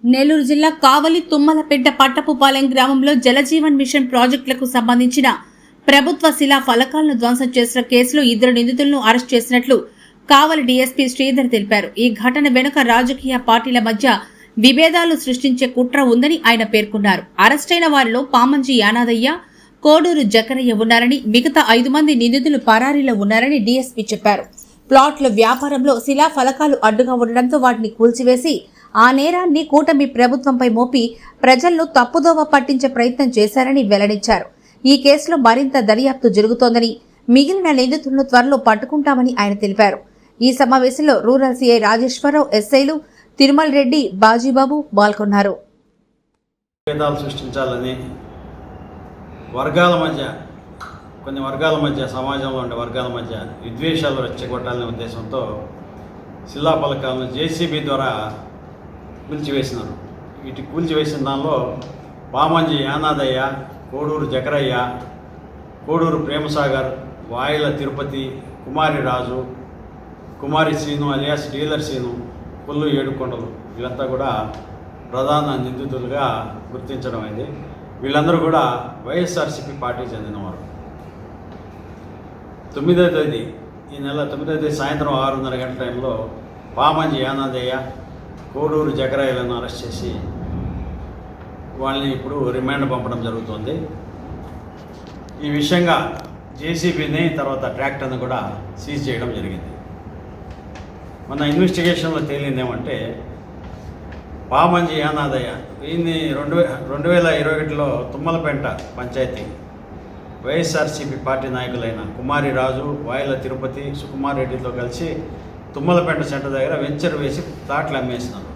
నెల్లూరు జిల్లా కావలి తుమ్మలపెంట పట్టపుపాలెం గ్రామంలో జలజీవన్ మిషన్ ప్రాజెక్టులకు సంబంధించిన ప్రభుత్వ శిలా ఫలకాలను ధ్వంసం చేసిన కేసులో 2 నిందితులను అరెస్ట్ చేసినట్లు కావలి డీఎస్పీ శ్రీధర్ తెలిపారు. ఈ ఘటన వెనుక రాజకీయ పార్టీల మధ్య విభేదాలు సృష్టించే కుట్ర ఉందని ఆయన పేర్కొన్నారు. అరెస్టైన వారిలో పామంజి యానాదయ్య, కోడూరు జకరయ్య ఉన్నారని, మిగతా 5 మంది నిందితులు పరారీలో ఉన్నారని డీఎస్పీ చెప్పారు. ప్లాట్ల వ్యాపారంలో శిలా ఫలకాలు అడ్డుగా ఉండడంతో వాటిని కూల్చివేసి ఆ నేరాన్ని కూటమి ప్రభుత్వంపై మోపి ప్రజలను తప్పుదోవ పట్టించే ప్రయత్నం చేశారని వెల్లడించారు. ఈ కేసులో మరింత దర్యాప్తు జరుగుతోందని, మిగిలిన నిందితులను త్వరలో పట్టుకుంటామని ఆయన తెలిపారు. ఈ సమావేశంలో రూరల్ సీఐ రాజేశ్వరరావు, ఎస్ఐలు తిరుమల రెడ్డి, బాజీబాబు పాల్గొన్నారు. సృష్టించాలని కొన్ని వర్గాల మధ్య సమాజంలో ఉండే వర్గాల మధ్య విద్వేషాలు రెచ్చగొట్టాలనే ఉద్దేశంతో శిలాఫలకాలను జేసీబీ ద్వారా కూల్చివేసినారు. వీటి కూల్చివేసిన దానిలో పామంజి యానాదయ్య, కోడూరు జకరయ్య, కోడూరు ప్రేమసాగర్, వాయిల తిరుపతి, కుమారి రాజు, కుమారి శ్రీను అలియాస్ డీలర్ శ్రీను, కొల్లు ఏడుకొండలు వీళ్ళంతా కూడా ప్రధాన నిందితులుగా గుర్తించడం అయింది. వీళ్ళందరూ కూడా వైఎస్ఆర్సీపీ పార్టీకి చెందినవారు. 9వ తేదీ ఈ నెల 9వ తేదీ సాయంత్రం 6:30 గంటల టైంలో పామంజి యానాదయ్య, కోడూరు జకరయ్యలను అరెస్ట్ చేసి వాళ్ళని ఇప్పుడు రిమాండ్ పంపడం జరుగుతుంది. ఈ విషయంగా జేసీబీని తర్వాత ట్రాక్టర్ని కూడా సీజ్ చేయడం జరిగింది. మన ఇన్వెస్టిగేషన్లో తేలింది ఏమంటే పామంజి యానాదయ్య ఈయన్ని 2021లో తుమ్మలపెంట పంచాయతీ వైఎస్ఆర్సీపీ పార్టీ నాయకులైన కుమారి రాజు, వాయిల తిరుపతి, సుకుమార్ రెడ్డితో కలిసి తుమ్మలపెంట సెంటర్ దగ్గర వెంచర్ వేసి ప్లాట్లు అమ్మేసినారు.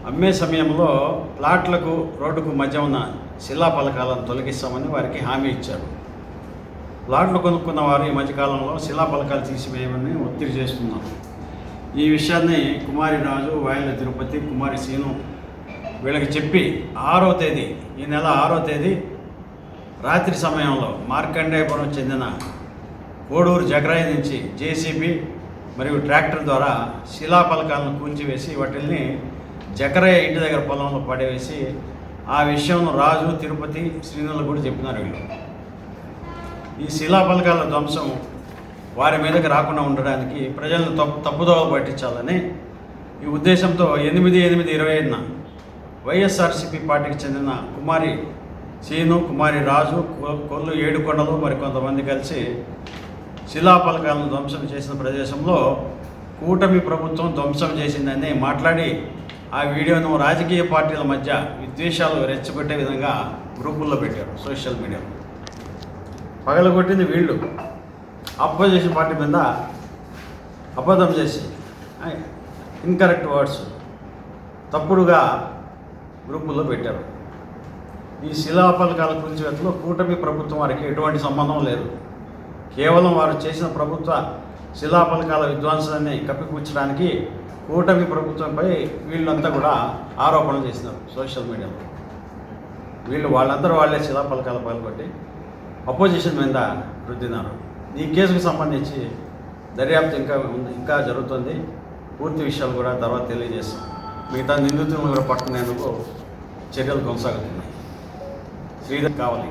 అమ్మే సమయంలో ప్లాట్లకు రోడ్డుకు మధ్య ఉన్న శిలా ఫలకాలను తొలగిస్తామని వారికి హామీ ఇచ్చారు. ప్లాట్లు కొనుక్కున్న వారు ఈ మధ్యకాలంలో శిలా ఫలకాలు తీసివేయమని ఒత్తిడి చేస్తున్నారు. ఈ విషయాన్ని కుమారి రాజు, వాయిల తిరుపతి, కుమారి శ్రీను వీళ్ళకి చెప్పి 6వ తేదీ ఈ నెల 6వ తేదీ రాత్రి సమయంలో మార్కండేయపురం చెందిన కోడూరు జకరయ్య నుంచి జేసీబీ మరియు ట్రాక్టర్ ద్వారా శిలాఫలకాలను కూల్చివేసి వాటిల్ని జకరయ్య ఇంటి దగ్గర పొలంలో పడవేసి ఆ విషయం రాజు, తిరుపతి, శ్రీనులు కూడా చెప్పినారు. వీళ్ళు ఈ శిలాఫలకాల ధ్వంసం వారి మీదకి రాకుండా ఉండడానికి ప్రజలను తప్పుదోవ పట్టించాలని ఈ ఉద్దేశంతో 8/8/25న వైఎస్ఆర్సీపీ పార్టీకి చెందిన కుమారి శ్రీను, కుమారి రాజు, కొల్లు ఏడుకొండలు మరికొంతమంది కలిసి శిలాఫలకాలను ధ్వంసం చేసిన ప్రదేశంలో కూటమి ప్రభుత్వం ధ్వంసం చేసిందని మాట్లాడి ఆ వీడియోను రాజకీయ పార్టీల మధ్య విద్వేషాలు రెచ్చగొట్టే విధంగా గ్రూపుల్లో పెట్టారు. సోషల్ మీడియాలో పగలగొట్టింది వీళ్ళు. అపోజిషన్ పార్టీ మీద అబద్ధం చేసి ఇన్కరెక్ట్ వర్డ్స్ తప్పుడుగా గ్రూపుల్లో పెట్టారు. ఈ శిలాఫలకాల కూల్చివేతలో కూటమి ప్రభుత్వం వారికి ఎటువంటి సంబంధం లేదు. కేవలం వారు చేసిన ప్రభుత్వ శిలాఫలకాల విధ్వంసాన్ని కప్పిపుచ్చడానికి కూటమి ప్రభుత్వంపై వీళ్ళంతా కూడా ఆరోపణలు చేసినారు సోషల్ మీడియాలో. వాళ్ళందరూ వాళ్ళే శిలాఫలకాల పాల్గొట్టి అపోజిషన్ మీద రుద్దినారు. ఈ కేసుకు సంబంధించి దర్యాప్తు ఇంకా జరుగుతుంది. పూర్తి విషయాలు కూడా తర్వాత తెలియజేస్తాం. మిగతా నిందితులను కూడా పట్టుకునేందుకు చర్యలు కొనసాగుతున్నాయి. శ్రీధర్ కావాలి.